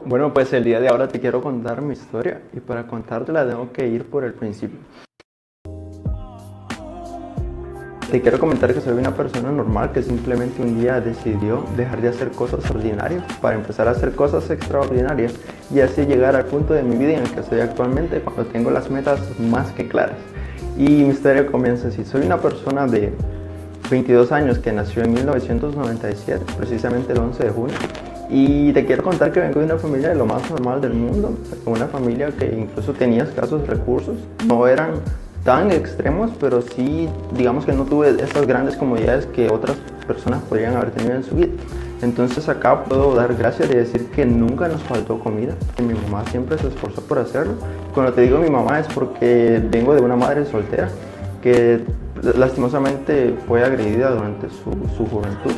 Bueno, pues el día de ahora te quiero contar mi historia y para contártela tengo que ir por el principio. Te quiero comentar que soy una persona normal que simplemente un día decidió dejar de hacer cosas ordinarias para empezar a hacer cosas extraordinarias y así llegar al punto de mi vida en el que estoy actualmente cuando tengo las metas más que claras. Y mi historia comienza así. Soy una persona de 22 años que nació en 1997, precisamente el 11 de junio. Y te quiero contar que vengo de una familia de lo más normal del mundo, una familia que incluso tenía escasos recursos, no eran tan extremos, pero sí, digamos que no tuve estas grandes comodidades que otras personas podrían haber tenido en su vida. Entonces acá puedo dar gracias y decir que nunca nos faltó comida, que mi mamá siempre se esforzó por hacerlo. Cuando te digo mi mamá es porque vengo de una madre soltera que lastimosamente fue agredida durante su juventud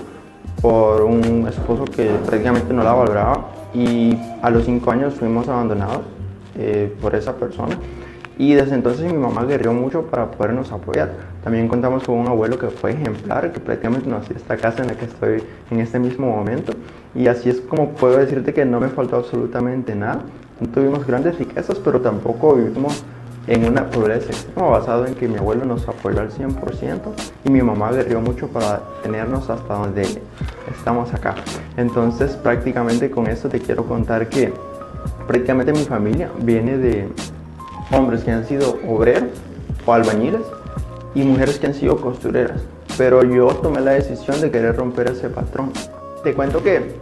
por un esposo que prácticamente no la valoraba y a los 5 años fuimos abandonados por esa persona y desde entonces mi mamá guerreó mucho para podernos apoyar. También contamos con un abuelo que fue ejemplar, que prácticamente nos dio esta casa en la que estoy en este mismo momento y así es como puedo decirte que no me faltó absolutamente nada. No tuvimos grandes riquezas, pero tampoco vivimos en una pobreza extrema, basado en que mi abuelo nos apoyó al 100% y mi mamá guerrió mucho para tenernos hasta donde estamos acá. Entonces prácticamente con esto te quiero contar que prácticamente mi familia viene de hombres que han sido obreros o albañiles y mujeres que han sido costureras, pero yo tomé la decisión de querer romper ese patrón. Te cuento que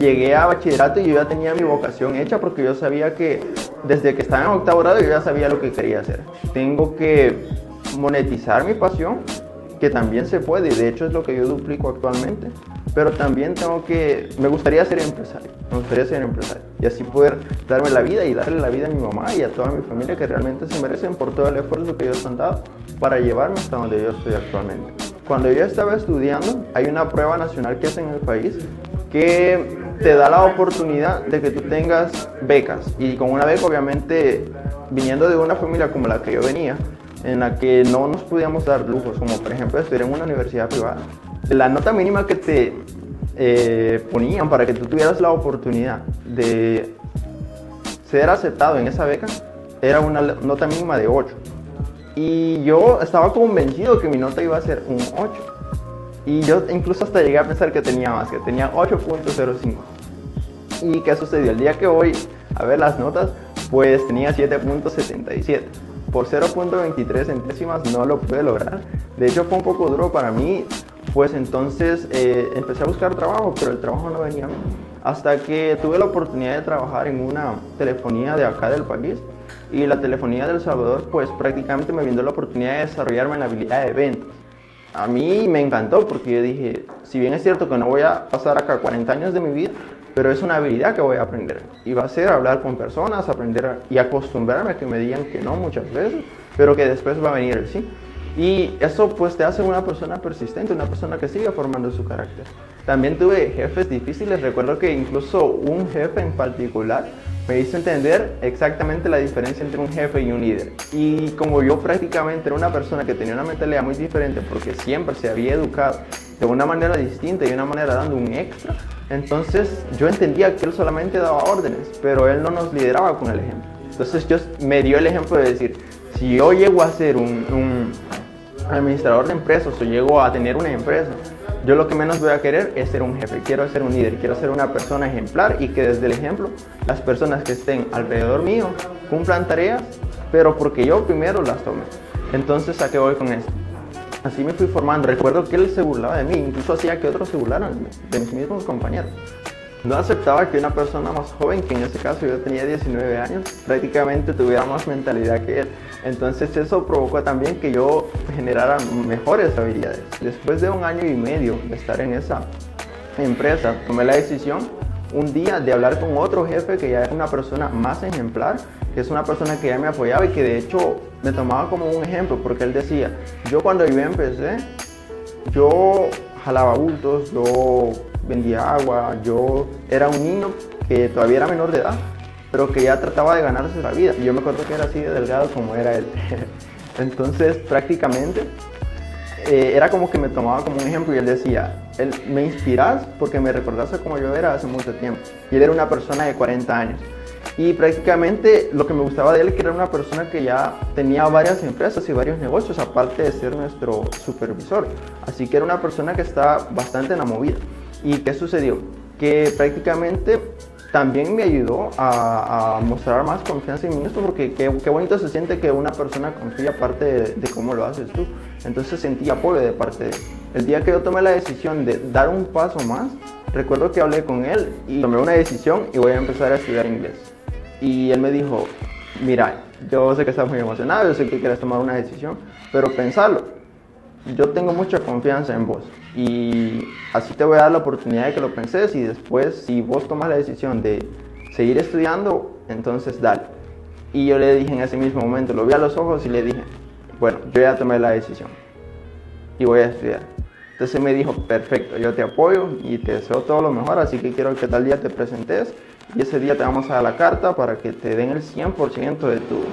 llegué a bachillerato y yo ya tenía mi vocación hecha porque yo sabía que desde que estaba en octavo grado yo ya sabía lo que quería hacer. Tengo que monetizar mi pasión, que también se puede, y de hecho es lo que yo duplico actualmente, pero también me gustaría ser empresario, y así poder darme la vida y darle la vida a mi mamá y a toda mi familia que realmente se merecen por todo el esfuerzo que ellos han dado para llevarme hasta donde yo estoy actualmente. Cuando yo estaba estudiando, hay una prueba nacional que hacen en el país que te da la oportunidad de que tú tengas becas y con una beca obviamente viniendo de una familia como la que yo venía en la que no nos podíamos dar lujos como por ejemplo estudiar en una universidad privada, la nota mínima que te ponían para que tú tuvieras la oportunidad de ser aceptado en esa beca era una nota mínima de 8 y yo estaba convencido que mi nota iba a ser un 8. Y yo incluso hasta llegué a pensar que tenía más, que tenía 8.05. ¿Y qué sucedió? El día que voy a ver las notas, pues tenía 7.77. Por 0.23 centésimas no lo pude lograr. De hecho fue un poco duro para mí, pues entonces empecé a buscar trabajo, pero el trabajo no venía. Hasta que tuve la oportunidad de trabajar en una telefonía de acá del país. Y la telefonía de El Salvador, pues prácticamente me brindó la oportunidad de desarrollarme en la habilidad de ventas. A mí me encantó porque yo dije, si bien es cierto que no voy a pasar acá 40 años de mi vida, pero es una habilidad que voy a aprender. Y va a ser hablar con personas, aprender y acostumbrarme a que me digan que no muchas veces, pero que después va a venir el sí. Y eso pues te hace una persona persistente, una persona que sigue formando su carácter. También tuve jefes difíciles, recuerdo que incluso un jefe en particular me hizo entender exactamente la diferencia entre un jefe y un líder. Y como yo prácticamente era una persona que tenía una mentalidad muy diferente porque siempre se había educado de una manera distinta y de una manera dando un extra, entonces yo entendía que él solamente daba órdenes, pero él no nos lideraba con el ejemplo. Entonces me dio el ejemplo de decir, si yo llego a ser un administrador de empresas o llego a tener una empresa, yo lo que menos voy a querer es ser un jefe, quiero ser un líder, quiero ser una persona ejemplar y que desde el ejemplo las personas que estén alrededor mío cumplan tareas, pero porque yo primero las tome. Entonces, ¿a qué voy con esto? Así me fui formando. Recuerdo que él se burlaba de mí, incluso hacía que otros se burlaran de mis mismos compañeros. No aceptaba que una persona más joven, que en ese caso yo tenía 19 años, prácticamente tuviera más mentalidad que él. Entonces eso provocó también que yo generara mejores habilidades. Después de 1 año y medio de estar en esa empresa, tomé la decisión un día de hablar con otro jefe que ya era una persona más ejemplar, que es una persona que ya me apoyaba y que de hecho me tomaba como un ejemplo, porque él decía, yo cuando yo empecé, yo jalaba bultos, yo vendía agua, yo era un niño que todavía era menor de edad, pero que ya trataba de ganarse la vida. Y yo me acuerdo que era así de delgado como era él. Entonces prácticamente era como que me tomaba como un ejemplo y él decía, me inspiras porque me recordaste como yo era hace mucho tiempo. Y él era una persona de 40 años. Y prácticamente lo que me gustaba de él es que era una persona que ya tenía varias empresas y varios negocios, aparte de ser nuestro supervisor. Así que era una persona que estaba bastante en la movida. ¿Y qué sucedió? Que prácticamente también me ayudó a mostrar más confianza en mí mismo, porque qué bonito se siente que una persona confía aparte de cómo lo haces tú. Entonces sentí apoyo de parte de él. El día que yo tomé la decisión de dar un paso más, recuerdo que hablé con él y tomé una decisión y voy a empezar a estudiar inglés. Y él me dijo, mira, yo sé que estás muy emocionado, yo sé que quieres tomar una decisión, pero pensalo, yo tengo mucha confianza en vos y así te voy a dar la oportunidad de que lo penses y después si vos tomas la decisión de seguir estudiando, entonces dale. Y yo le dije en ese mismo momento, lo vi a los ojos y le dije, bueno, yo ya tomé la decisión y voy a estudiar. Entonces me dijo, perfecto, yo te apoyo y te deseo todo lo mejor, así que quiero que tal día te presentes y ese día te vamos a dar la carta para que te den el 100%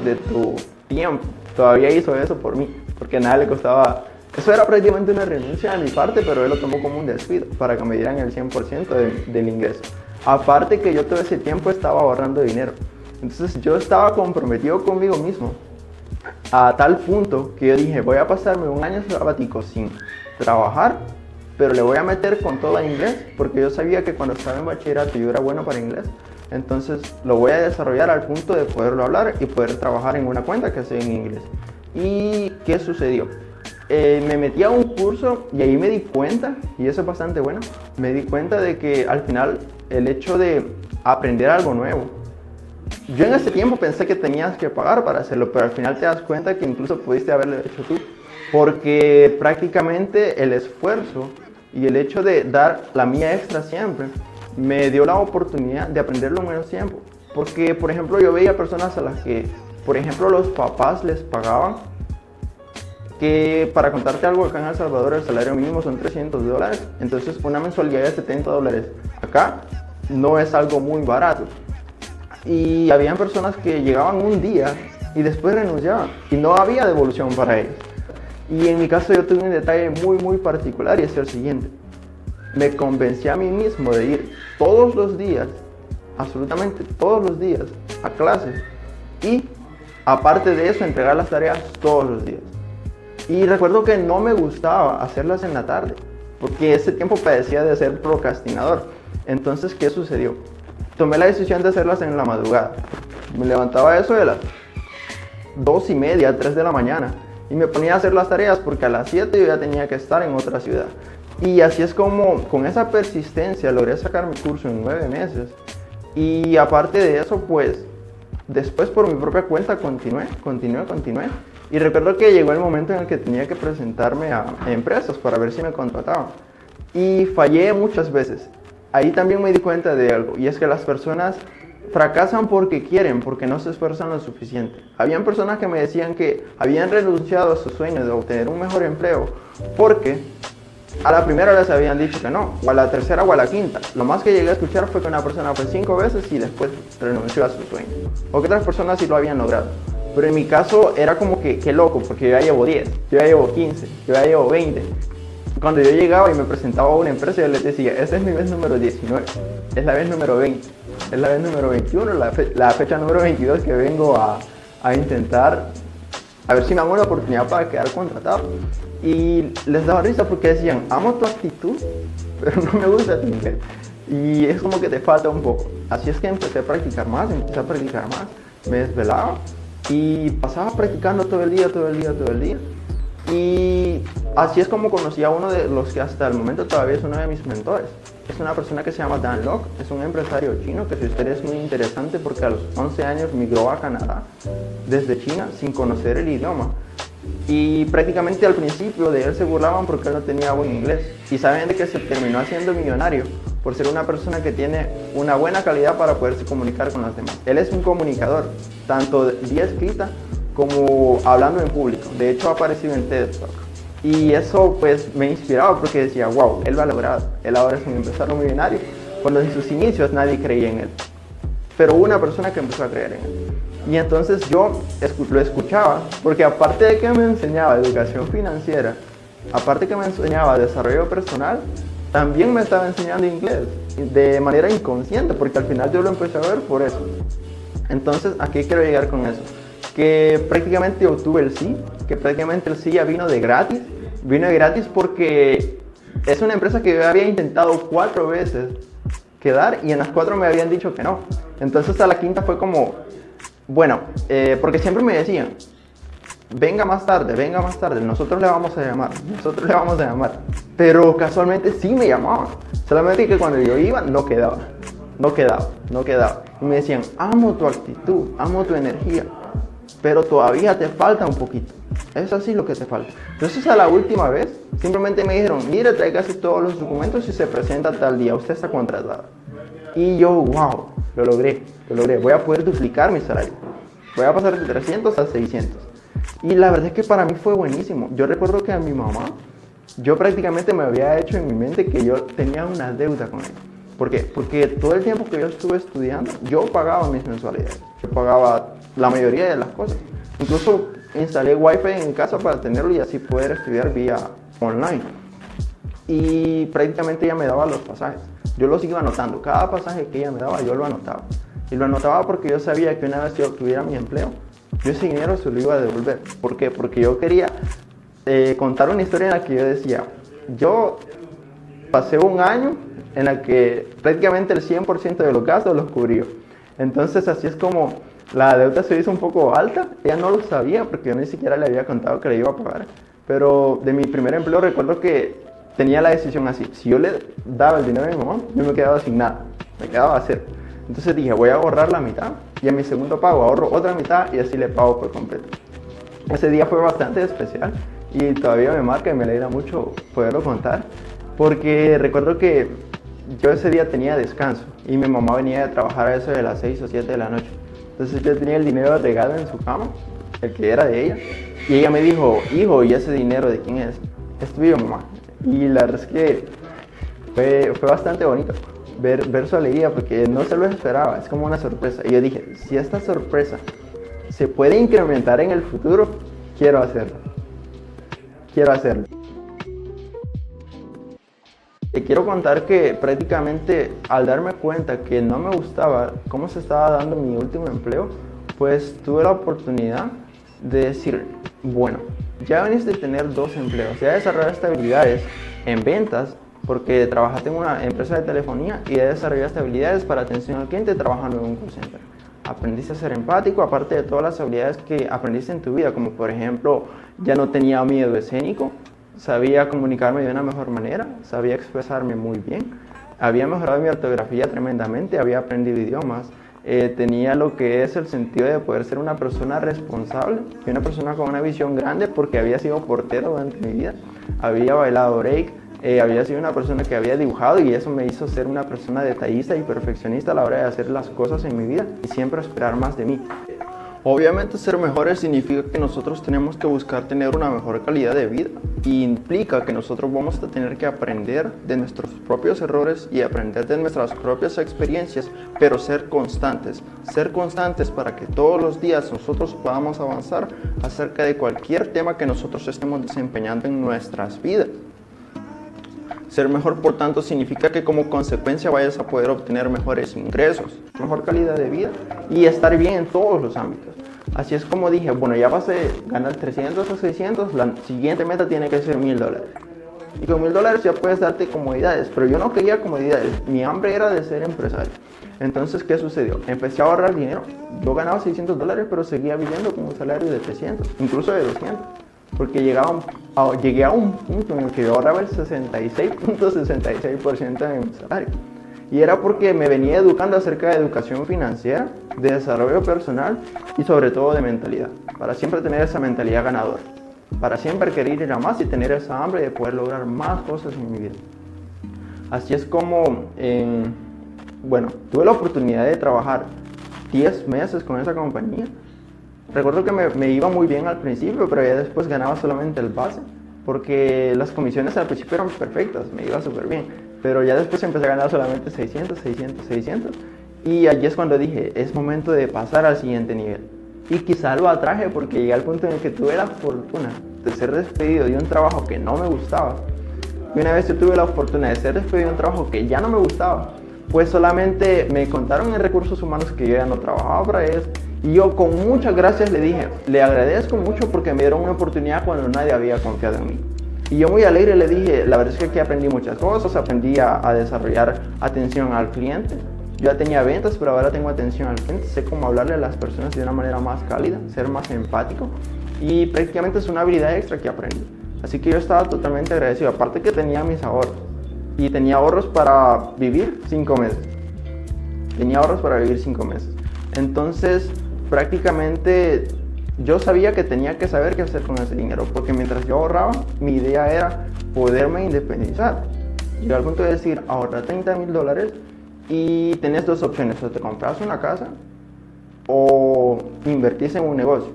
de tu tiempo. Todavía hizo eso por mí, porque nada le costaba. Eso era prácticamente una renuncia de mi parte, pero él lo tomó como un descuido para que me dieran el 100% del ingreso. Aparte que yo todo ese tiempo estaba ahorrando dinero. Entonces yo estaba comprometido conmigo mismo a tal punto que yo dije, voy a pasarme un año sabático sin trabajar, pero le voy a meter con todo a inglés, porque yo sabía que cuando estaba en bachillerato yo era bueno para inglés. Entonces lo voy a desarrollar al punto de poderlo hablar y poder trabajar en una cuenta que sea en inglés. ¿Y qué sucedió? Me metí a un curso y ahí me di cuenta, y eso es bastante bueno, me di cuenta de que al final el hecho de aprender algo nuevo, yo en ese tiempo pensé que tenías que pagar para hacerlo, pero al final te das cuenta que incluso pudiste haberlo hecho tú, porque prácticamente el esfuerzo y el hecho de dar la mía extra siempre me dio la oportunidad de aprenderlo en menos tiempo. Porque, por ejemplo, yo veía personas a las que, por ejemplo, los papás les pagaban, que para contarte algo, acá en El Salvador el salario mínimo son $300, entonces una mensualidad de $70 acá no es algo muy barato. Y habían personas que llegaban un día y después renunciaban y no había devolución para ellos. Y en mi caso yo tuve un detalle muy particular y es el siguiente. Me convencí a mí mismo de ir todos los días, absolutamente todos los días, a clases y aparte de eso entregar las tareas todos los días. Y recuerdo que no me gustaba hacerlas en la tarde, porque ese tiempo padecía de ser procrastinador. Entonces, ¿qué sucedió? Tomé la decisión de hacerlas en la madrugada. Me levantaba a eso de las 2:30, 3 de la mañana y me ponía a hacer las tareas porque a las 7 yo ya tenía que estar en otra ciudad. Y así es como con esa persistencia logré sacar mi curso en 9 meses. Y aparte de eso, pues después por mi propia cuenta continué. Y recuerdo que llegó el momento en el que tenía que presentarme a empresas para ver si me contrataban. Y fallé muchas veces. Ahí también me di cuenta de algo, y es que las personas fracasan porque quieren, porque no se esfuerzan lo suficiente. Habían personas que me decían que habían renunciado a su sueño de obtener un mejor empleo porque a la primera les habían dicho que no, o a la tercera o a la quinta. Lo más que llegué a escuchar fue que una persona fue 5 veces y después renunció a su sueño. O que otras personas sí lo habían logrado. Pero en mi caso era como que, qué loco, porque yo ya llevo 10, yo ya llevo 15, yo ya llevo 20. Cuando yo llegaba y me presentaba a una empresa, yo les decía, esta es mi vez número 19, es la vez número 20, es la vez número 21, la fecha número 22 que vengo a intentar, a ver si me hago una oportunidad para quedar contratado. Y les daba risa porque decían, amo tu actitud, pero no me gusta tu inglés. Y es como que te falta un poco. Así es que empecé a practicar más, me desvelaba y pasaba practicando todo el día. Y así es como conocí a uno de los que hasta el momento todavía es uno de mis mentores. Es una persona que se llama Dan Lok, es un empresario chino que su historia es muy interesante porque a los 11 años migró a Canadá desde China sin conocer el idioma. Y prácticamente al principio de él se burlaban porque él no tenía buen inglés. Y saben de que se terminó haciendo millonario por ser una persona que tiene una buena calidad para poderse comunicar con los demás. Él es un comunicador, tanto vía escrita como hablando en público. De hecho ha aparecido en TED Talk. Y eso pues me inspiraba porque decía, wow, él lo ha logrado. Él ahora es un empresario millonario, cuando en sus inicios nadie creía en él. Pero hubo una persona que empezó a creer en él. Y entonces yo lo escuchaba, porque aparte de que me enseñaba educación financiera, aparte que me enseñaba desarrollo personal, también me estaba enseñando inglés de manera inconsciente, porque al final yo lo empecé a ver por eso. Entonces, ¿a qué quiero llegar con eso? Que prácticamente obtuve el sí, que prácticamente el sí ya vino de gratis porque es una empresa que yo había intentado 4 veces quedar y en las 4 me habían dicho que no. Entonces a la quinta fue como, bueno, porque siempre me decían, venga más tarde, nosotros le vamos a llamar. Pero casualmente sí me llamaban, solamente que cuando yo iba no quedaba. Y me decían, amo tu actitud, amo tu energía, pero todavía te falta un poquito. Es así lo que te falta. Entonces a la última vez simplemente me dijeron, mire, tráigase todos los documentos y se presenta tal día, usted está contratada. Y yo, wow, lo logré. Voy a poder duplicar mi salario. Voy a pasar de 300 a 600. Y la verdad es que para mí fue buenísimo. Yo recuerdo que a mi mamá, yo prácticamente me había hecho en mi mente que yo tenía una deuda con ella. ¿Por qué? Porque todo el tiempo que yo estuve estudiando, yo pagaba mis mensualidades. Yo pagaba la mayoría de las cosas. Incluso instalé Wi-Fi en casa para tenerlo y así poder estudiar vía online. Y prácticamente ella me daba los pasajes. Yo los iba anotando. Cada pasaje que ella me daba, yo lo anotaba. Y lo anotaba porque yo sabía que una vez yo obtuviera mi empleo, yo ese dinero se lo iba a devolver. ¿Por qué? Porque yo quería contar una historia en la que yo decía, yo pasé un año en la que prácticamente el 100% de los gastos los cubrió. Entonces así es como la deuda se hizo un poco alta. Ella no lo sabía porque yo ni siquiera le había contado que le iba a pagar. Pero de mi primer empleo recuerdo que tenía la decisión así. Si yo le daba el dinero a mi mamá, yo me quedaba sin nada. Me quedaba a cero. Entonces dije, voy a ahorrar la mitad y a mi segundo pago ahorro otra mitad y así le pago por completo. Ese día fue bastante especial y todavía me marca y me alegra mucho poderlo contar. Porque recuerdo que yo ese día tenía descanso y mi mamá venía de trabajar a eso de las 6 o 7 de la noche. Entonces yo tenía el dinero regado en su cama, el que era de ella. Y ella me dijo, hijo, ¿y ese dinero de quién es? Es tuyo, mamá. Y la verdad es que fue bastante bonito ver su alegría porque no se lo esperaba, es como una sorpresa. Y yo dije, si esta sorpresa se puede incrementar en el futuro, quiero hacerlo. Te quiero contar que prácticamente al darme cuenta que no me gustaba cómo se estaba dando mi último empleo, pues tuve la oportunidad de decir, bueno, ya veniste a tener 2 empleos, ya desarrollaste habilidades en ventas porque trabajaste en una empresa de telefonía y ya desarrollaste habilidades para atención al cliente trabajando en un call center. Aprendiste a ser empático, aparte de todas las habilidades que aprendiste en tu vida, como por ejemplo, ya no tenía miedo escénico, sabía comunicarme de una mejor manera, sabía expresarme muy bien, había mejorado mi ortografía tremendamente, había aprendido idiomas, tenía lo que es el sentido de poder ser una persona responsable y una persona con una visión grande porque había sido portero durante mi vida, había bailado break, había sido una persona que había dibujado y eso me hizo ser una persona detallista y perfeccionista a la hora de hacer las cosas en mi vida y siempre esperar más de mí. Obviamente ser mejores significa que nosotros tenemos que buscar tener una mejor calidad de vida y implica que nosotros vamos a tener que aprender de nuestros propios errores y aprender de nuestras propias experiencias, pero ser constantes para que todos los días nosotros podamos avanzar acerca de cualquier tema que nosotros estemos desempeñando en nuestras vidas. Ser mejor, por tanto, significa que como consecuencia vayas a poder obtener mejores ingresos, mejor calidad de vida y estar bien en todos los ámbitos. Así es como dije, bueno, ya pasé de ganar 300 a 600, la siguiente meta tiene que ser $1000. Y con $1000 ya puedes darte comodidades, pero yo no quería comodidades, mi hambre era de ser empresario. Entonces, ¿qué sucedió? Empecé a ahorrar dinero, yo ganaba $600, pero seguía viviendo con un salario de 300, incluso de 200. Porque llegué a un punto en el que yo ahorraba el 66.66% de mi salario. Y era porque me venía educando acerca de educación financiera, de desarrollo personal y sobre todo de mentalidad. Para siempre tener esa mentalidad ganadora. Para siempre querer ir a más y tener esa hambre de poder lograr más cosas en mi vida. Así es como, tuve la oportunidad de trabajar 10 meses con esa compañía. Recuerdo que me iba muy bien al principio, pero ya después ganaba solamente el base, porque las comisiones al principio eran perfectas, me iba súper bien, pero ya después empecé a ganar solamente 600, y allí es cuando dije, es momento de pasar al siguiente nivel. Y quizá lo atraje porque llegué al punto en el que tuve la fortuna de ser despedido de un trabajo que no me gustaba, y una vez yo tuve la oportunidad de ser despedido de un trabajo que ya no me gustaba, pues solamente me contaron en recursos humanos que yo ya no trabajaba para ellos, y yo con muchas gracias le dije, le agradezco mucho porque me dieron una oportunidad cuando nadie había confiado en mí. Y yo muy alegre le dije, la verdad es que aquí aprendí muchas cosas, aprendí a desarrollar atención al cliente. Yo ya tenía ventas, pero ahora tengo atención al cliente, sé cómo hablarle a las personas de una manera más cálida, ser más empático, y prácticamente es una habilidad extra que aprendí. Así que yo estaba totalmente agradecido, aparte que tenía mis ahorros, y tenía ahorros para vivir 5 meses. Tenía ahorros para vivir 5 meses. Entonces, prácticamente yo sabía que tenía que saber qué hacer con ese dinero, porque mientras yo ahorraba, mi idea era poderme independizar. Llegar al punto de decir, ahorra $30,000 y tenés dos opciones, o te compras una casa o invertís en un negocio.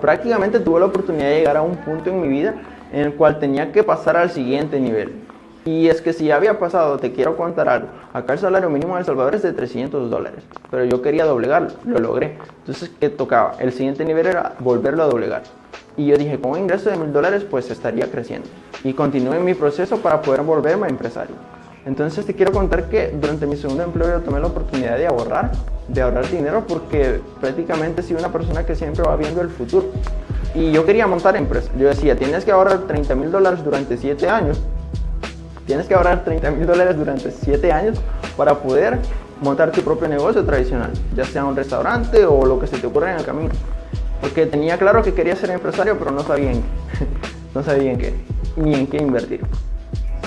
Prácticamente tuve la oportunidad de llegar a un punto en mi vida en el cual tenía que pasar al siguiente nivel. Y es que si ya había pasado, te quiero contar algo. Acá el salario mínimo en El Salvador es de $300, pero yo quería doblegarlo, lo logré. Entonces, ¿qué tocaba? El siguiente nivel era volverlo a doblegar. Y yo dije, con un ingreso de $1,000, pues estaría creciendo. Y continué mi proceso para poder volverme empresario. Entonces, te quiero contar que durante mi segundo empleo yo tomé la oportunidad de ahorrar dinero, porque prácticamente soy una persona que siempre va viendo el futuro. Y yo quería montar empresa. Yo decía, tienes que ahorrar $30,000 durante 7 años. Tienes que ahorrar $30,000 durante 7 años para poder montar tu propio negocio tradicional, ya sea un restaurante o lo que se te ocurra en el camino. Porque tenía claro que quería ser empresario, pero no sabía en qué, ni en qué invertir.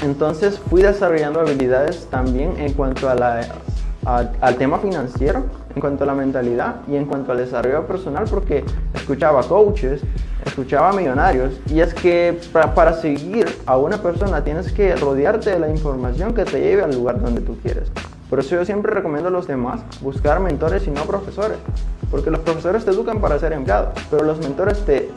Entonces fui desarrollando habilidades también en cuanto al tema financiero, en cuanto a la mentalidad y en cuanto al desarrollo personal, porque escuchaba coaches, escuchaba millonarios, y es que para seguir a una persona tienes que rodearte de la información que te lleve al lugar donde tú quieres. Por eso yo siempre recomiendo a los demás buscar mentores y no profesores, porque los profesores te educan para ser empleado, pero los mentores te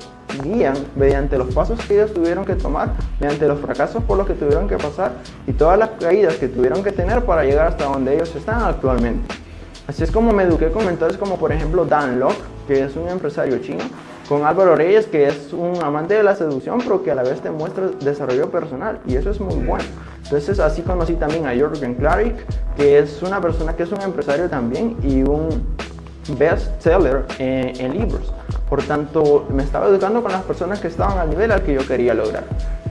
guían mediante los pasos que ellos tuvieron que tomar, mediante los fracasos por los que tuvieron que pasar y todas las caídas que tuvieron que tener para llegar hasta donde ellos están actualmente. Así es como me eduqué con mentores como por ejemplo Dan Lok, que es un empresario chino, con Álvaro Reyes, que es un amante de la seducción, pero que a la vez te muestra desarrollo personal, y eso es muy bueno. Entonces así conocí también a Jürgen Klarik, que es una persona que es un empresario también y un bestseller en libros. Por tanto, me estaba educando con las personas que estaban al nivel al que yo quería lograr.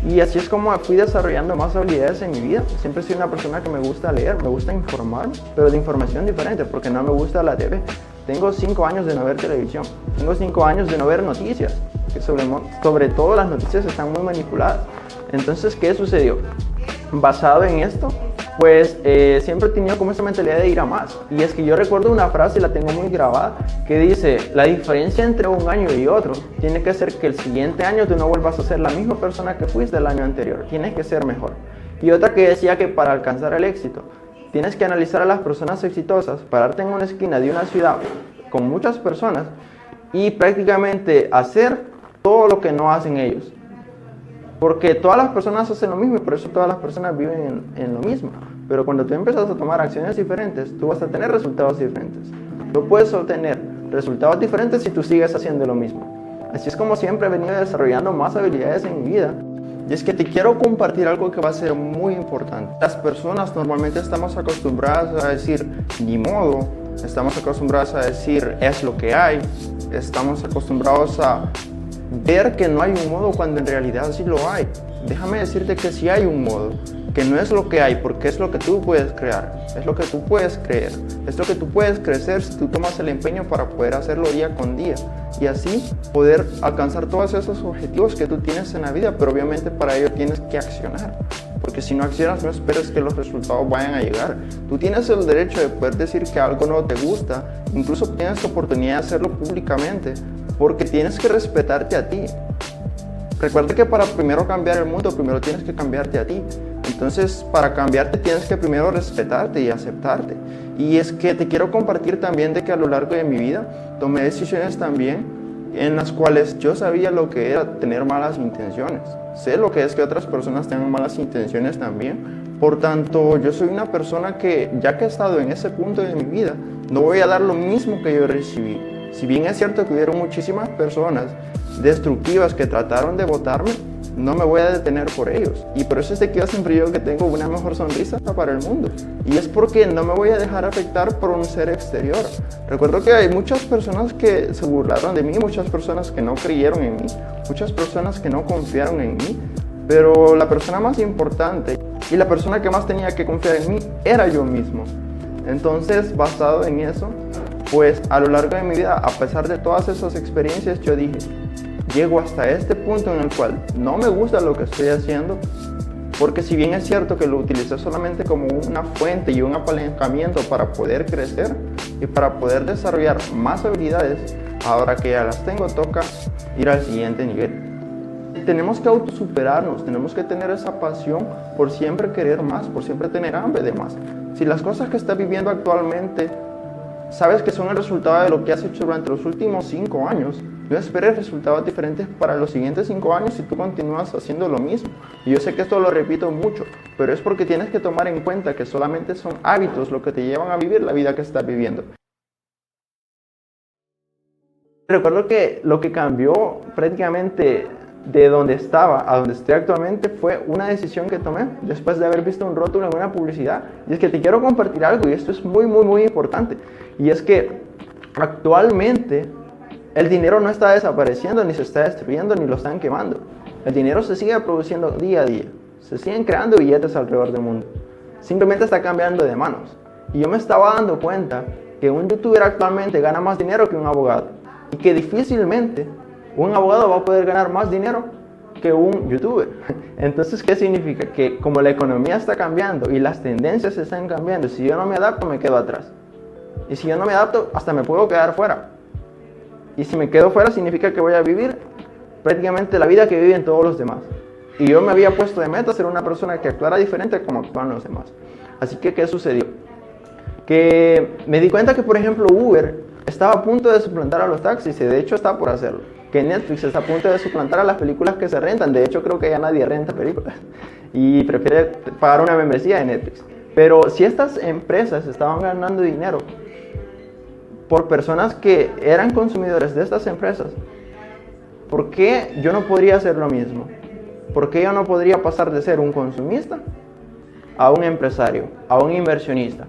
Y así es como fui desarrollando más habilidades en mi vida. Siempre soy una persona que me gusta leer, me gusta informarme, pero de información diferente, porque no me gusta la TV. Tengo 5 años de no ver televisión, tengo 5 años de no ver noticias, que sobre todo las noticias están muy manipuladas. Entonces, ¿qué sucedió? Basado en esto, pues siempre he tenido como esa mentalidad de ir a más. Y es que yo recuerdo una frase, y la tengo muy grabada, que dice, la diferencia entre un año y otro tiene que ser que el siguiente año tú no vuelvas a ser la misma persona que fuiste el año anterior, tienes que ser mejor. Y otra que decía que para alcanzar el éxito, tienes que analizar a las personas exitosas, pararte en una esquina de una ciudad con muchas personas y prácticamente hacer todo lo que no hacen ellos. Porque todas las personas hacen lo mismo y por eso todas las personas viven en lo mismo. Pero cuando tú empiezas a tomar acciones diferentes, tú vas a tener resultados diferentes. Tú puedes obtener resultados diferentes si tú sigues haciendo lo mismo. Así es como siempre he venido desarrollando más habilidades en mi vida. Y es que te quiero compartir algo que va a ser muy importante. Las personas normalmente estamos acostumbradas a decir ni modo, estamos acostumbradas a decir es lo que hay, estamos acostumbrados a ver que no hay un modo cuando en realidad sí lo hay. Déjame decirte que sí hay un modo, que no es lo que hay, porque es lo que tú puedes crear, es lo que tú puedes creer, es lo que tú puedes crecer si tú tomas el empeño para poder hacerlo día con día y así poder alcanzar todos esos objetivos que tú tienes en la vida, pero obviamente para ello tienes que accionar, porque si no accionas no esperes que los resultados vayan a llegar. Tú tienes el derecho de poder decir que algo no te gusta, incluso tienes la oportunidad de hacerlo públicamente, porque tienes que respetarte a ti. Recuerda que para primero cambiar el mundo, primero tienes que cambiarte a ti. Entonces, para cambiarte tienes que primero respetarte y aceptarte. Y es que te quiero compartir también de que a lo largo de mi vida tomé decisiones también en las cuales yo sabía lo que era tener malas intenciones. Sé lo que es que otras personas tengan malas intenciones también. Por tanto, yo soy una persona que, ya que he estado en ese punto de mi vida, no voy a dar lo mismo que yo recibí. Si bien es cierto que hubieron muchísimas personas destructivas que trataron de botarme, no me voy a detener por ellos. Y por eso es de que yo siempre digo que tengo una mejor sonrisa para el mundo. Y es porque no me voy a dejar afectar por un ser exterior. Recuerdo que hay muchas personas que se burlaron de mí, muchas personas que no creyeron en mí, muchas personas que no confiaron en mí. Pero la persona más importante y la persona que más tenía que confiar en mí era yo mismo. Entonces, basado en eso, pues a lo largo de mi vida, a pesar de todas esas experiencias, yo dije, llego hasta este punto en el cual no me gusta lo que estoy haciendo, porque si bien es cierto que lo utilicé solamente como una fuente y un apalancamiento para poder crecer y para poder desarrollar más habilidades, ahora que ya las tengo, toca ir al siguiente nivel. Tenemos que autosuperarnos, tenemos que tener esa pasión por siempre querer más, por siempre tener hambre de más. Si las cosas que estás viviendo actualmente sabes que son el resultado de lo que has hecho durante los últimos 5 años, no esperes resultados diferentes para los siguientes 5 años si tú continúas haciendo lo mismo. Y yo sé que esto lo repito mucho, pero es porque tienes que tomar en cuenta que solamente son hábitos lo que te llevan a vivir la vida que estás viviendo. Recuerdo que lo que cambió prácticamente de donde estaba a donde estoy actualmente fue una decisión que tomé después de haber visto un rótulo en una publicidad. Y es que te quiero compartir algo, y esto es muy importante. Y es que actualmente el dinero no está desapareciendo, ni se está destruyendo, ni lo están quemando. El dinero se sigue produciendo día a día. Se siguen creando billetes alrededor del mundo. Simplemente está cambiando de manos. Y yo me estaba dando cuenta que un youtuber actualmente gana más dinero que un abogado. Y que difícilmente un abogado va a poder ganar más dinero que un youtuber. Entonces, ¿qué significa? Que como la economía está cambiando y las tendencias se están cambiando, si yo no me adapto, me quedo atrás. Y si yo no me adapto, hasta me puedo quedar fuera. Y si me quedo fuera, significa que voy a vivir prácticamente la vida que viven todos los demás. Y yo me había puesto de meta ser una persona que actuara diferente como actúan los demás. Así que, ¿qué sucedió? Que me di cuenta que, por ejemplo, Uber estaba a punto de suplantar a los taxis, y de hecho está por hacerlo. Que Netflix está a punto de suplantar a las películas que se rentan. De hecho, creo que ya nadie renta películas y prefiere pagar una membresía de Netflix. Pero si estas empresas estaban ganando dinero por personas que eran consumidores de estas empresas, ¿por qué yo no podría hacer lo mismo? ¿Por qué yo no podría pasar de ser un consumista a un empresario, a un inversionista?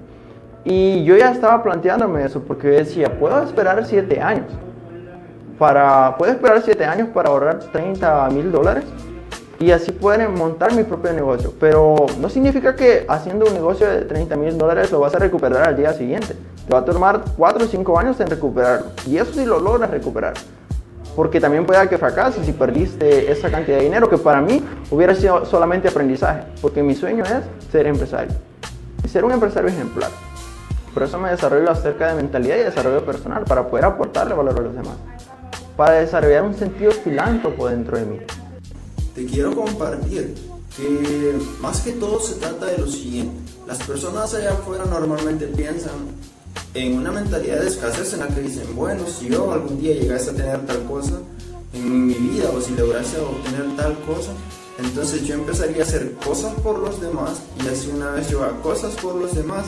Y yo ya estaba planteándome eso, porque decía, puedo esperar 7 años. Puedo esperar 7 años para ahorrar $30,000 y así poder montar mi propio negocio. Pero no significa que haciendo un negocio de $30,000 lo vas a recuperar al día siguiente. Te va a tomar 4 o 5 años en recuperarlo. Y eso sí lo logras recuperar. Porque también puede que fracases si perdiste esa cantidad de dinero, que para mí hubiera sido solamente aprendizaje. Porque mi sueño es ser empresario. Y ser un empresario ejemplar. Por eso me desarrollo acerca de mentalidad y desarrollo personal, para poder aportarle valor a los demás. Para desarrollar un sentido filántropo dentro de mí. Te quiero compartir que más que todo se trata de lo siguiente. Las personas allá afuera normalmente piensan en una mentalidad de escasez en la que dicen, bueno, si yo algún día llegase a tener tal cosa en mi vida, o si lograse obtener tal cosa, entonces yo empezaría a hacer cosas por los demás, y así una vez yo haga cosas por los demás,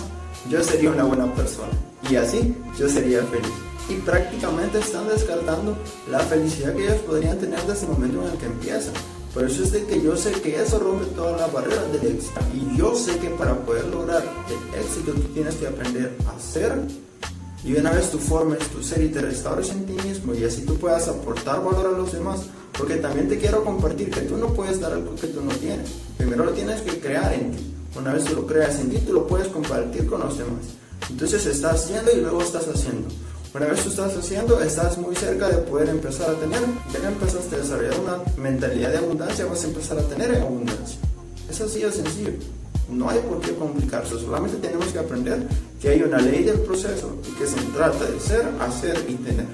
yo sería una buena persona, y así yo sería feliz. Y prácticamente están descartando la felicidad que ellos podrían tener desde el momento en el que empiezan. Por eso es de que yo sé que eso rompe todas las barreras del éxito. Y yo sé que para poder lograr el éxito tú tienes que aprender a ser. Y una vez tú formes tu ser y te restaures en ti mismo, y así tú puedas aportar valor a los demás. Porque también te quiero compartir que tú no puedes dar algo que tú no tienes. Primero lo tienes que crear en ti. Una vez tú lo creas en ti, tú lo puedes compartir con los demás. Entonces estás haciendo y luego estás haciendo. Una vez tú estás haciendo, estás muy cerca de poder empezar a tener. Ya que empezaste a desarrollar una mentalidad de abundancia, vas a empezar a tener abundancia. Es así de sencillo. No hay por qué complicarse, solamente tenemos que aprender que hay una ley del proceso y que se trata de ser, hacer y tener.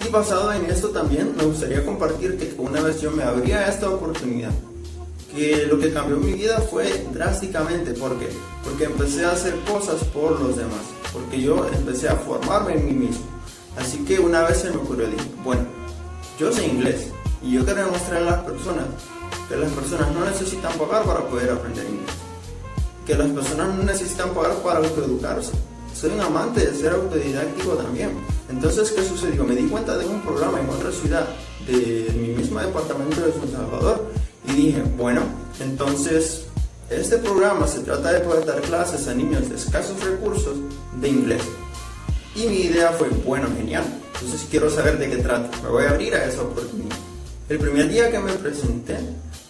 Y basado en esto también me gustaría compartir que una vez yo me abría a esta oportunidad, que lo que cambió mi vida fue drásticamente. ¿Por qué? Porque empecé a hacer cosas por los demás, porque yo empecé a formarme en mí mismo. Así que una vez se me ocurrió, dije, bueno, yo sé inglés y yo quiero demostrar a las personas que las personas no necesitan pagar para poder aprender inglés, que las personas no necesitan pagar para autoeducarse, soy un amante de ser autodidáctico también. Entonces, ¿qué sucedió? Me di cuenta de un programa en otra ciudad de mi mismo departamento de San Salvador y dije, bueno, entonces este programa se trata de poder dar clases a niños de escasos recursos de inglés. Y mi idea fue, bueno, genial, entonces quiero saber de qué trata, me voy a abrir a esa oportunidad. El primer día que me presenté,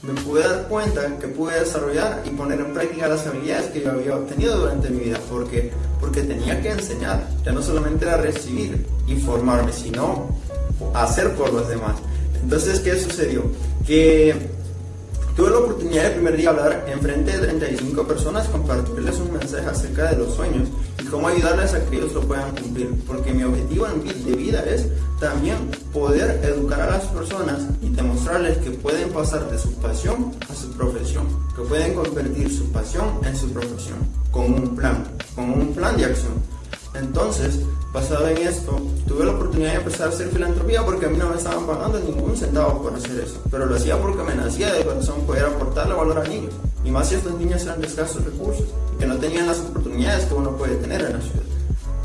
me pude dar cuenta que pude desarrollar y poner en práctica las habilidades que yo había obtenido durante mi vida. ¿Por qué? Porque tenía que enseñar, ya no solamente era recibir y formarme, sino hacer por los demás. Entonces, ¿qué sucedió? Que tuve la oportunidad el primer día de hablar enfrente de 35 personas, compartirles un mensaje acerca de los sueños y cómo ayudarles a que ellos lo puedan cumplir. Porque mi objetivo de vida es también poder educar a las personas y demostrarles que pueden pasar de su pasión a su profesión, que pueden convertir su pasión en su profesión, con un plan de acción. Entonces, basado en esto, tuve la oportunidad de empezar a hacer filantropía porque a mí no me estaban pagando ningún centavo por hacer eso, pero lo hacía porque me nacía de corazón poder aportarle valor a niños, y más si estos niños eran de escasos recursos y que no tenían las oportunidades que uno puede tener en la ciudad.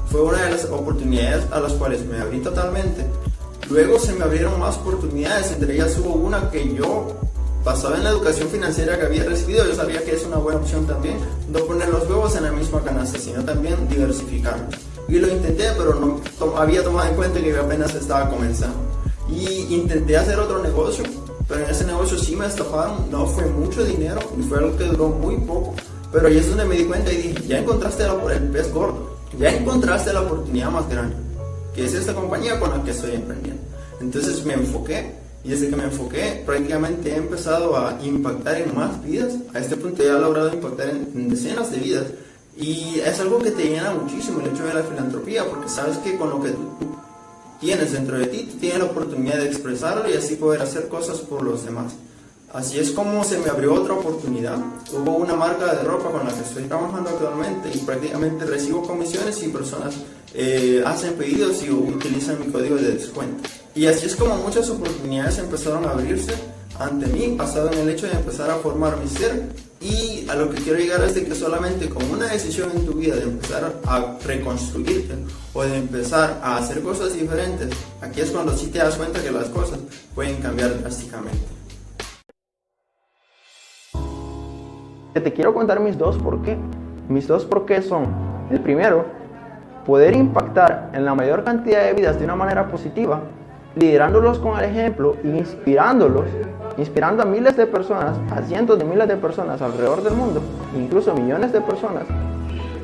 Fue una de las oportunidades a las cuales me abrí totalmente. Luego se me abrieron más oportunidades, entre ellas hubo una que yo, basada en la educación financiera que había recibido, yo sabía que es una buena opción también no poner los huevos en la misma canasta, sino también diversificarlos. Y lo intenté, pero no había tomado en cuenta que yo apenas estaba comenzando. Y intenté hacer otro negocio, pero en ese negocio sí me estafaron, no fue mucho dinero y fue algo que duró muy poco. Pero ahí es donde me di cuenta y dije, ya encontraste el pez gordo, ya encontraste la oportunidad más grande, que es esta compañía con la que estoy emprendiendo. Entonces me enfoqué, y desde que me enfoqué prácticamente he empezado a impactar en más vidas. A este punto ya he logrado impactar en decenas de vidas, y es algo que te llena muchísimo el hecho de la filantropía, porque sabes que con lo que tú tienes dentro de ti, tú tienes la oportunidad de expresarlo y así poder hacer cosas por los demás. Así es como se me abrió otra oportunidad. Hubo una marca de ropa con la que estoy trabajando actualmente y prácticamente recibo comisiones y personas hacen pedidos y utilizan mi código de descuento. Y así es como muchas oportunidades empezaron a abrirse ante mí, basado en el hecho de empezar a formar mi ser. Y a lo que quiero llegar es de que solamente con una decisión en tu vida de empezar a reconstruirte o de empezar a hacer cosas diferentes, aquí es cuando sí te das cuenta que las cosas pueden cambiar drásticamente. Te quiero contar mis dos por qué. Mis dos por qué son: el primero, poder impactar en la mayor cantidad de vidas de una manera positiva, liderándolos con el ejemplo e inspirando a miles de personas, a cientos de miles de personas alrededor del mundo, incluso millones de personas,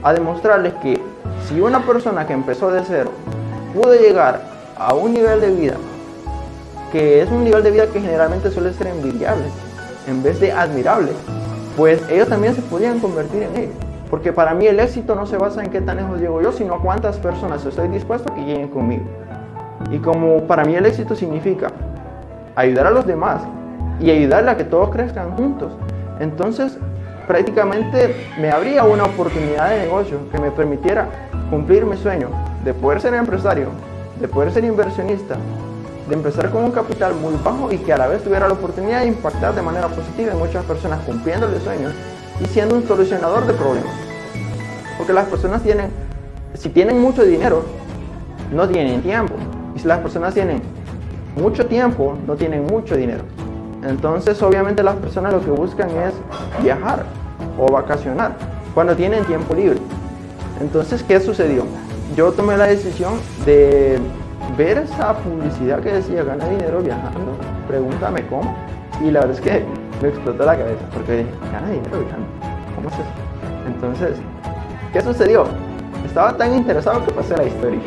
a demostrarles que si una persona que empezó de cero pudo llegar a un nivel de vida, que es un nivel de vida que generalmente suele ser envidiable en vez de admirable, pues ellos también se podían convertir en ello. Porque para mí el éxito no se basa en qué tan lejos llego yo, sino a cuántas personas estoy dispuesto a que lleguen conmigo. Y como para mí el éxito significa ayudar a los demás y ayudarle a que todos crezcan juntos, entonces prácticamente me abría una oportunidad de negocio que me permitiera cumplir mi sueño de poder ser empresario, de poder ser inversionista, de empezar con un capital muy bajo y que a la vez tuviera la oportunidad de impactar de manera positiva en muchas personas, cumpliéndole sueños y siendo un solucionador de problemas. Porque las personas si tienen mucho dinero, no tienen tiempo. Y si las personas tienen mucho tiempo, no tienen mucho dinero. Entonces, obviamente, las personas lo que buscan es viajar o vacacionar cuando tienen tiempo libre. Entonces, ¿qué sucedió? Yo tomé la decisión de ver esa publicidad que decía gana dinero viajando, pregúntame cómo. Y la verdad es que me explotó la cabeza porque dije, gana dinero viajando, ¿cómo es eso? Entonces, ¿qué sucedió? Estaba tan interesado que pasé a la historia.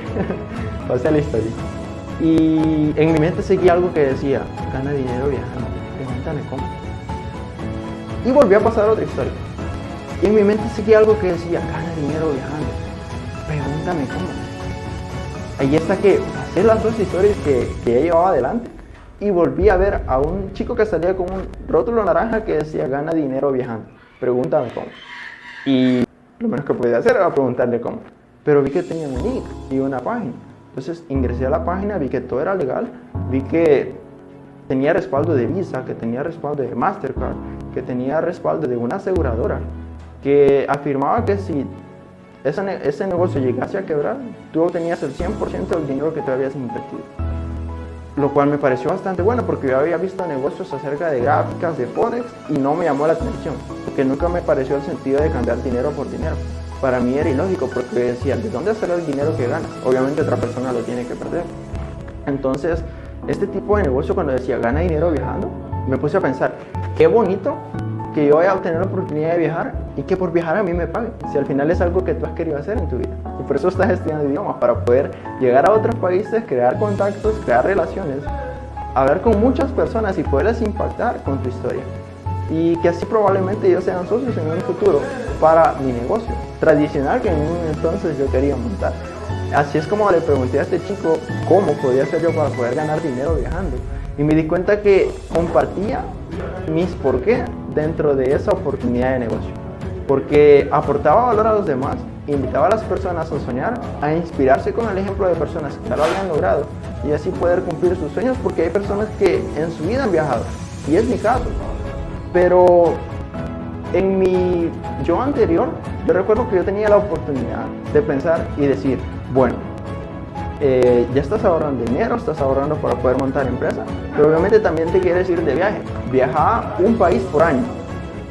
Y en mi mente seguía algo que decía, gana dinero viajando, pregúntame cómo. Y volví a pasar otra historia. Y en mi mente seguía algo que decía, gana dinero viajando, pregúntame cómo. Ahí está que pasé las dos historias que ya llevaba adelante y volví a ver a un chico que salía con un rótulo naranja que decía gana dinero viajando, pregúntame cómo. Y lo menos que podía hacer era preguntarle cómo. Pero vi que tenía un nick y una página. Entonces ingresé a la página, vi que todo era legal, vi que tenía respaldo de Visa, que tenía respaldo de Mastercard, que tenía respaldo de una aseguradora, que afirmaba que si ese negocio llegase a quebrar, tú obtenías el 100% del dinero que tú habías invertido. Lo cual me pareció bastante bueno porque yo había visto negocios acerca de gráficas, de Forex, y no me llamó la atención, porque nunca me pareció el sentido de cambiar dinero por dinero. Para mí era ilógico porque decía, ¿de dónde sale el dinero que ganas? Obviamente otra persona lo tiene que perder. Entonces, este tipo de negocio, cuando decía gana dinero viajando, me puse a pensar, qué bonito que yo vaya a obtener la oportunidad de viajar y que por viajar a mí me paguen, si al final es algo que tú has querido hacer en tu vida. Y por eso estás estudiando idiomas, para poder llegar a otros países, crear contactos, crear relaciones, hablar con muchas personas y poderles impactar con tu historia. Y que así probablemente ellos sean socios en un futuro para mi negocio tradicional que en un entonces yo quería montar. Así es como le pregunté a este chico cómo podía hacer yo para poder ganar dinero viajando. Y me di cuenta que compartía mis por qué dentro de esa oportunidad de negocio. Porque aportaba valor a los demás, invitaba a las personas a soñar, a inspirarse con el ejemplo de personas que ya lo habían logrado y así poder cumplir sus sueños, porque hay personas que en su vida han viajado, y es mi caso. Pero en mi yo anterior, yo recuerdo que yo tenía la oportunidad de pensar y decir, bueno, ya estás ahorrando dinero, estás ahorrando para poder montar empresa, pero obviamente también te quieres ir de viaje. Viaja un país por año.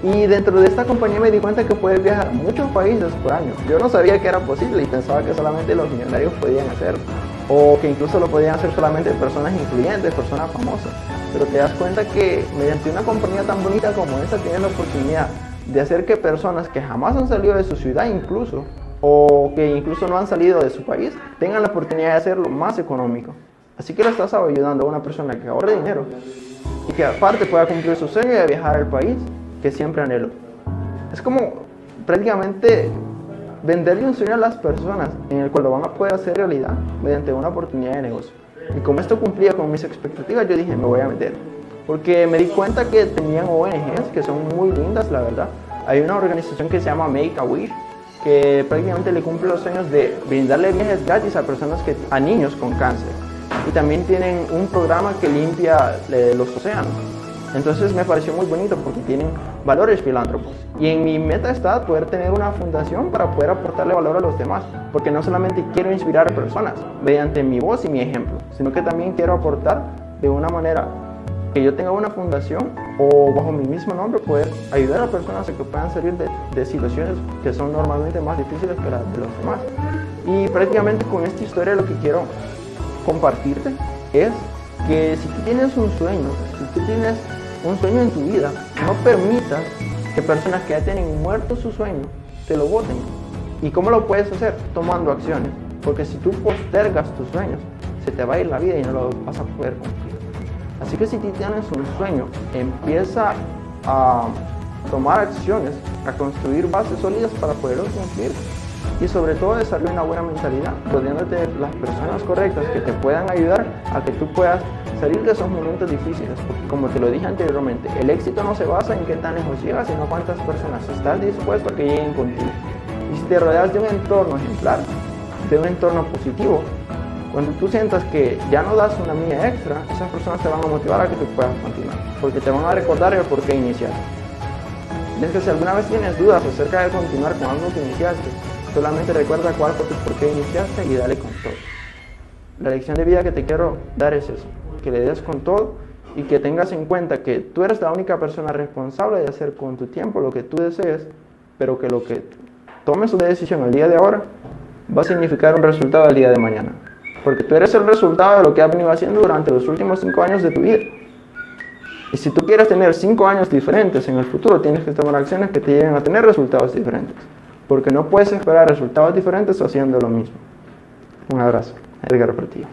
Y dentro de esta compañía me di cuenta que puedes viajar muchos países por año. Yo no sabía que era posible y pensaba que solamente los millonarios podían hacerlo, o que incluso lo podían hacer solamente personas influyentes, personas famosas. Pero te das cuenta que mediante una compañía tan bonita como esta tienes la oportunidad de hacer que personas que jamás han salido de su ciudad incluso, o que incluso no han salido de su país, tengan la oportunidad de hacerlo más económico. Así que le estás ayudando a una persona que ahorre dinero y que aparte pueda cumplir su sueño de viajar al país que siempre anheló. Es como prácticamente venderle un sueño a las personas en el cual lo van a poder hacer realidad mediante una oportunidad de negocio. Y como esto cumplía con mis expectativas, yo dije, me voy a meter. Porque me di cuenta que tenían ONGs que son muy lindas, la verdad. Hay una organización que se llama Make-A-Wish, que prácticamente le cumple los sueños de brindarle viajes gratis a personas a niños con cáncer. Y también tienen un programa que limpia los océanos. Entonces me pareció muy bonito porque tienen valores filántropos. Y en mi meta está poder tener una fundación para poder aportarle valor a los demás. Porque no solamente quiero inspirar a personas mediante mi voz y mi ejemplo, sino que también quiero aportar de una manera que yo tenga una fundación o bajo mi mismo nombre poder ayudar a personas a que puedan salir de situaciones que son normalmente más difíciles que las de los demás. Y prácticamente con esta historia lo que quiero compartirte es que si tú tienes un sueño, si tú tienes un sueño en tu vida, no permitas que personas que ya tienen muerto su sueño te lo boten. ¿Y cómo lo puedes hacer? Tomando acciones. Porque si tú postergas tus sueños, se te va a ir la vida y no lo vas a poder cumplir. Así que si tú tienes un sueño, empieza a tomar acciones, a construir bases sólidas para poderlo cumplir. Y sobre todo desarrolla una buena mentalidad, rodeándote de las personas correctas que te puedan ayudar a que tú puedas salir de esos momentos difíciles. Porque como te lo dije anteriormente, el éxito no se basa en qué tan lejos llegas, sino cuántas personas estás dispuesto a que lleguen contigo. Y si te rodeas de un entorno ejemplar, de un entorno positivo, cuando tú sientas que ya no das una milla extra, esas personas te van a motivar a que tú puedas continuar, porque te van a recordar el por qué iniciaste. Es que si alguna vez tienes dudas acerca de continuar con algo que iniciaste, solamente recuerda cuál fue tu por qué iniciaste y dale con todo. La lección de vida que te quiero dar es eso, que le des con todo y que tengas en cuenta que tú eres la única persona responsable de hacer con tu tiempo lo que tú desees, pero que lo que tomes una decisión el día de ahora va a significar un resultado el día de mañana. Porque tú eres el resultado de lo que has venido haciendo durante los últimos 5 años de tu vida. Y si tú quieres tener 5 años diferentes en el futuro, tienes que tomar acciones que te lleven a tener resultados diferentes. Porque no puedes esperar resultados diferentes haciendo lo mismo. Un abrazo. Edgar Portillo.